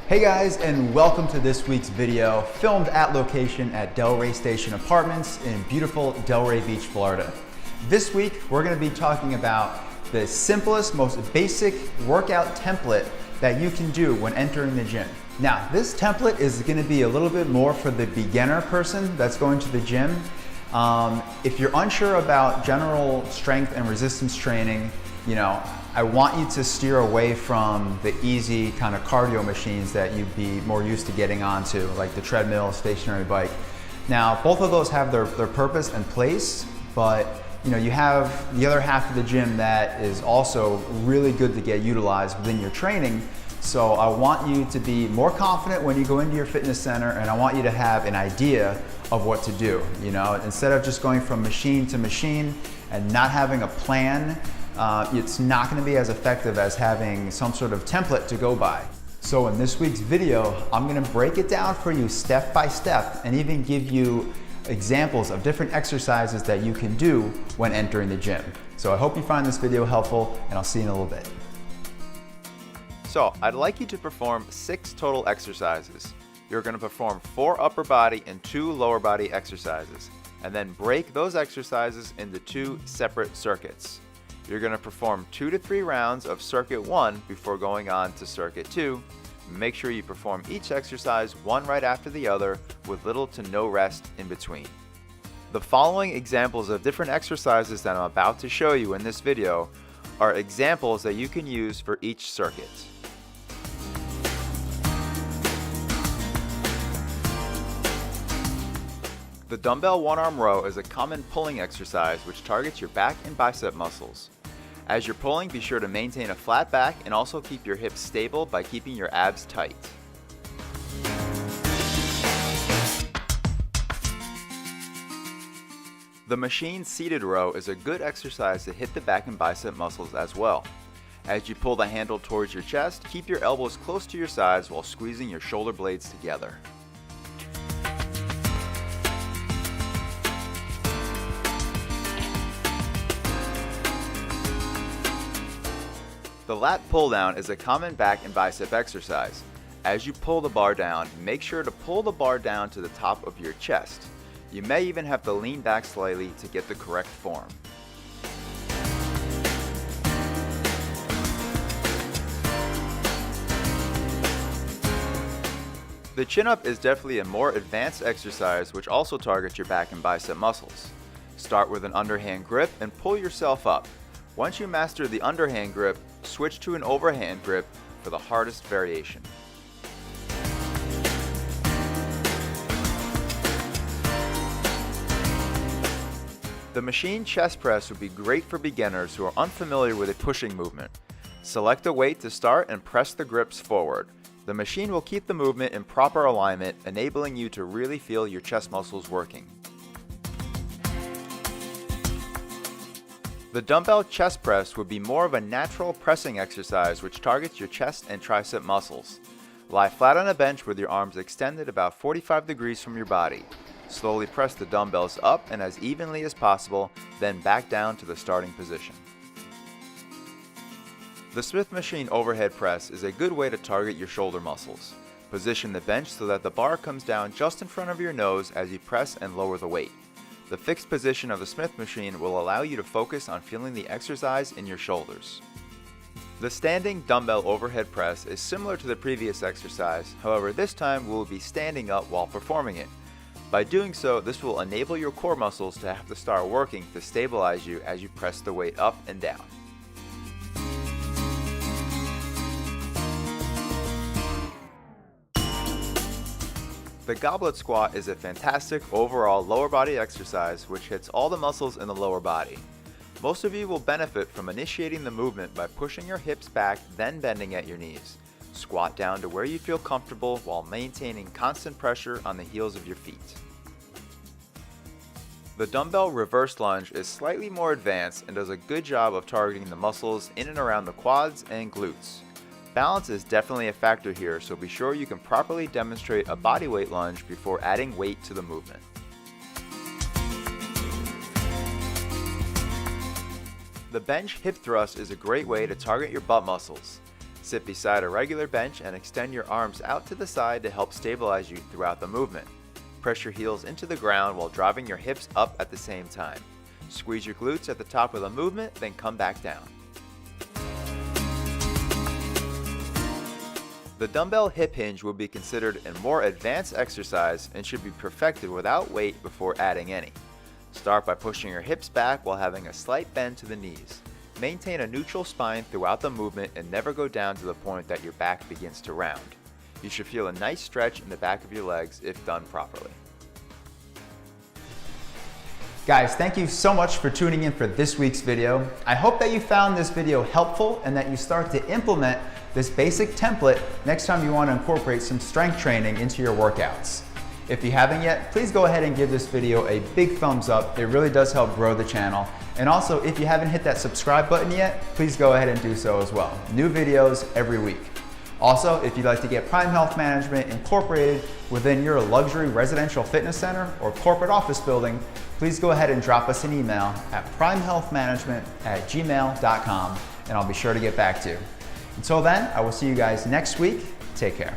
Hey guys, and welcome to this week's video, filmed at location at Delray Station Apartments in beautiful Delray Beach, Florida. This week, we're gonna be talking about the simplest, most basic workout template that you can do when entering the gym. Now, this template is gonna be a little bit more for the beginner person that's going to the gym. If you're unsure about general strength and resistance training, I want you to steer away from the easy kind of cardio machines that you'd be more used to getting onto, like the treadmill, stationary bike. Now, both of those have their purpose and place, but you have the other half of the gym that is also really good to get utilized within your training. So I want you to be more confident when you go into your fitness center, and I want you to have an idea of what to do. Instead of just going from machine to machine and not having a plan, it's not going to be as effective as having some sort of template to go by. So in this week's video, I'm going to break it down for you step by step and even give you examples of different exercises that you can do when entering the gym. So I hope you find this video helpful, and I'll see you in a little bit. So I'd like you to perform 6 total exercises. You're going to perform 4 upper body and 2 lower body exercises, and then break those exercises into 2 separate circuits. You're going to perform 2 to 3 rounds of circuit 1 before going on to circuit 2. Make sure you perform each exercise one right after the other with little to no rest in between. The following examples of different exercises that I'm about to show you in this video are examples that you can use for each circuit. The dumbbell one-arm row is a common pulling exercise which targets your back and bicep muscles. As you're pulling, be sure to maintain a flat back and also keep your hips stable by keeping your abs tight. The machine seated row is a good exercise to hit the back and bicep muscles as well. As you pull the handle towards your chest, keep your elbows close to your sides while squeezing your shoulder blades together. The lat pull down is a common back and bicep exercise. As you pull the bar down, make sure to pull the bar down to the top of your chest. You may even have to lean back slightly to get the correct form. The chin up is definitely a more advanced exercise which also targets your back and bicep muscles. Start with an underhand grip and pull yourself up. Once you master the underhand grip, switch to an overhand grip for the hardest variation. The machine chest press would be great for beginners who are unfamiliar with a pushing movement. Select a weight to start and press the grips forward. The machine will keep the movement in proper alignment, enabling you to really feel your chest muscles working. The dumbbell chest press would be more of a natural pressing exercise which targets your chest and tricep muscles. Lie flat on a bench with your arms extended about 45 degrees from your body. Slowly press the dumbbells up and as evenly as possible, then back down to the starting position. The Smith machine overhead press is a good way to target your shoulder muscles. Position the bench so that the bar comes down just in front of your nose as you press and lower the weight. The fixed position of the Smith machine will allow you to focus on feeling the exercise in your shoulders. The standing dumbbell overhead press is similar to the previous exercise, however this time we will be standing up while performing it. By doing so, this will enable your core muscles to have to start working to stabilize you as you press the weight up and down. The goblet squat is a fantastic overall lower body exercise which hits all the muscles in the lower body. Most of you will benefit from initiating the movement by pushing your hips back, then bending at your knees. Squat down to where you feel comfortable while maintaining constant pressure on the heels of your feet. The dumbbell reverse lunge is slightly more advanced and does a good job of targeting the muscles in and around the quads and glutes. Balance is definitely a factor here, so be sure you can properly demonstrate a bodyweight lunge before adding weight to the movement. The bench hip thrust is a great way to target your butt muscles. Sit beside a regular bench and extend your arms out to the side to help stabilize you throughout the movement. Press your heels into the ground while driving your hips up at the same time. Squeeze your glutes at the top of the movement, then come back down. The dumbbell hip hinge will be considered a more advanced exercise and should be perfected without weight before adding any. Start by pushing your hips back while having a slight bend to the knees. Maintain a neutral spine throughout the movement and never go down to the point that your back begins to round. You should feel a nice stretch in the back of your legs if done properly. Guys, thank you so much for tuning in for this week's video. I hope that you found this video helpful and that you start to implement this basic template next time you want to incorporate some strength training into your workouts. If you haven't yet, please go ahead and give this video a big thumbs up. It really does help grow the channel. And also, if you haven't hit that subscribe button yet, please go ahead and do so as well. New videos every week. Also, if you'd like to get Prime Health Management incorporated within your luxury residential fitness center or corporate office building, please go ahead and drop us an email at primehealthmanagement@gmail.com and I'll be sure to get back to you. Until then, I will see you guys next week. Take care.